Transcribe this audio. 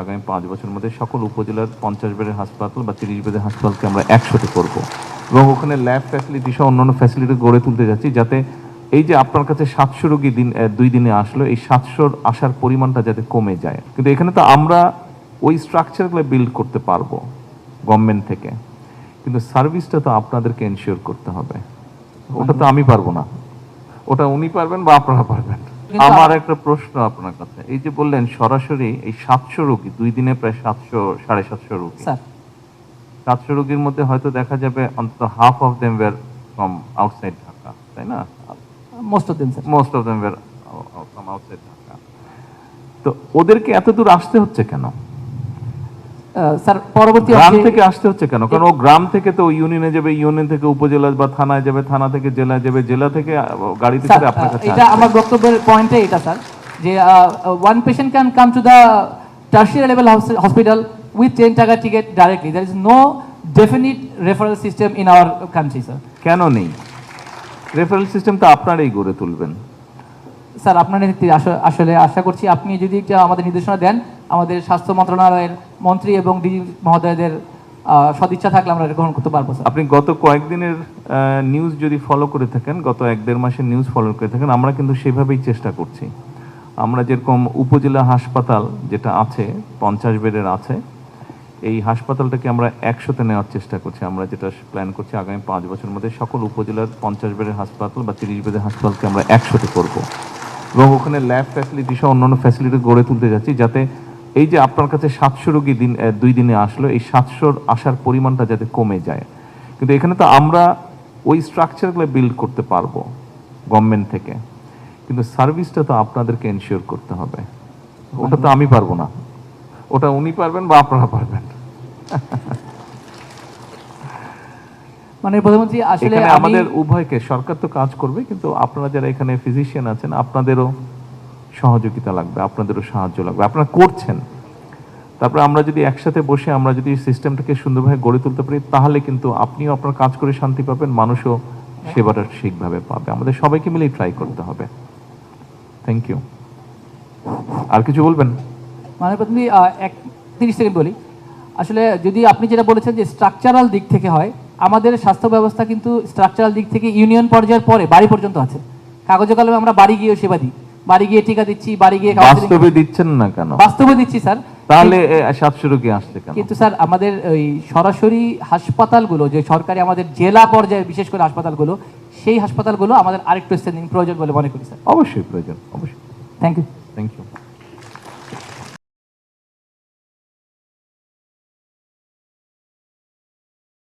আগামী 5 বছরের মধ্যে সকল উপজেলার 50 বেডের হাসপাতাল বা 30 বেডের হাসপাতালকে আমরা একসাথে করব এবং ওখানে ল্যাব ফ্যাসিলিটি সহ অন্যান্য ফ্যাসিলিটি গড়ে তুলতে যাচ্ছি, যাতে এই যে আপনার কাছে 700 রোগী 2 দিনে আসলো, এই 700 আসার পরিমাণটা যাতে কমে যায়। কিন্তু এখানে তো আমরা ওই স্ট্রাকচারগুলো বিল্ড করতে পারবো গভর্নমেন্ট থেকে, কিন্তু সার্ভিসটা তো আপনাদেরকে এনশিওর করতে হবে। ওটা তো আমি পারবো না, ওটা উনি পারবেন বা আপনারা পারবেন। আমার একটা প্রশ্ন আপনার কাছে, এই যে বললেন সরাসরি এই 700 রোগী 2 দিনে প্রায় 700-750 রোগী, 700 রোগীর মধ্যে হয়তো দেখা যাবে অন্তত half of them were from outside Dhaka, তাই না? Most of them were from outside Dhaka. তো ওদেরকে এত দূর আসতে হচ্ছে কেন? স্যার পরবর্তী গ্রাম থেকে আসতে হচ্ছে কেন? কারণ ও গ্রাম থেকে তো ইউনিয়নে যাবে, ইউনিয়ন থেকে উপজেলা বা থানায় যাবে, থানা থেকে জেলা যাবে, জেলা থেকে গাড়িতে করে আপনার কাছে এটা আমার বক্তব্যের পয়েন্টে এটা স্যার, যে one patient can come to the tertiary level hospital with 10 টাকা ticket directly. There is no definite referral system in our country, sir. কেন নেই? রেফারেল সিস্টেম তো আপনারাই গড়ে তুলবেন। স্যার আপনার আসলে আশা করছি আপনি যদি একটা আমাদের নির্দেশনা দেন, আমাদের স্বাস্থ্য মন্ত্রণালয়ের মন্ত্রী এবং ডিজি মহোদয়দের সদিচ্ছা থাকলে আমরা গ্রহণ করতে পারবো স্যার। আপনি গত কয়েকদিনের নিউজ যদি ফলো করে থাকেন, গত 1-1.5 মাসের নিউজ ফলো করে থাকেন, আমরা কিন্তু সেভাবেই চেষ্টা করছি। আমরা যেরকম উপজেলা হাসপাতাল যেটা আছে 50 বেডের আছে, এই হাসপাতালটাকে আমরা 100-তে নেওয়ার চেষ্টা করছি। আমরা যেটা প্ল্যান করছি আগামী 5 বছরের মধ্যে সকল উপজেলার 50 বেডের হাসপাতাল বা 30 বেডের হাসপাতালকে আমরা 100-তে করব এবং ওখানে ল্যাব ফ্যাসিলিটি সহ অন্যান্য ফ্যাসিলিটি গড়ে তুলতে যাচ্ছি, যাতে এই যে আপনার কাছে 700 রোগী 2 দিনে আসলো, এই 700 আসার পরিমাণটা যাতে কমে যায়। কিন্তু এখানে তো আমরা ওই স্ট্রাকচারগুলো বিল্ড করতে পারবো গভর্নমেন্ট থেকে, কিন্তু সার্ভিসটা তো আপনাদেরকে এনশিওর করতে হবে। ওটা তো আমি পারবো না, ওটা উনি পারবেন বা আপনারা পারবেন। মানে প্রধানমন্ত্রী আসলে আমাদের উভয়কে, সরকার তো কাজ করবে, কিন্তু আপনারা যারা এখানে ফিজিশিয়ান আছেন আপনাদেরও সহযোগিতা লাগবে, আপনাদেরও সাহায্য লাগবে। আপনারা করছেন, তারপরে আমরা যদি একসাথে বসে আমরা যদি সিস্টেমটাকে সুন্দরভাবে গড়ে তুলতে পারি, তাহলে কিন্তু আপনিও আপনার কাজ করে শান্তি পাবেন, মানুষও সেবাটা ঠিকভাবে পাবে। আমাদের সবাইকে মিলেই ট্রাই করতে হবে। Thank you. আর কিছু বলবেন? মানে প্রথমে 30 সেকেন্ড বলি। আসলে যদি আপনি যেটা বলেছেন যে স্ট্রাকচারাল দিক থেকে হয়, আমাদের স্বাস্থ্য ব্যবস্থা কিন্তু স্ট্রাকচারাল দিক থেকে ইউনিয়ন পর্যায়ের পরে বাড়ি পর্যন্ত আছে। কাগজে কলমে আমরা বাড়ি গিয়ে সেবা দিই, বাড়ি গিয়ে টিকা দিচ্ছি, বাড়ি গিয়ে বাস্তবে দিচ্ছেন না কেন? বাস্তবে দিচ্ছি স্যার। তাহলে 700 রোগী আসছে কেন? কিন্তু স্যার আমাদের ওই সরাসরি হাসপাতালগুলো যে সরকারি আমাদের জেলা পর্যায়ে বিশেষ করে হাসপাতালগুলো, সেই হাসপাতালগুলো আমাদের আরেকটু স্ট্রেন্থেনিং প্রয়োজন বলে মনে করি স্যার। অবশ্যই প্রয়োজন, অবশ্যই। Thank you. Thank you.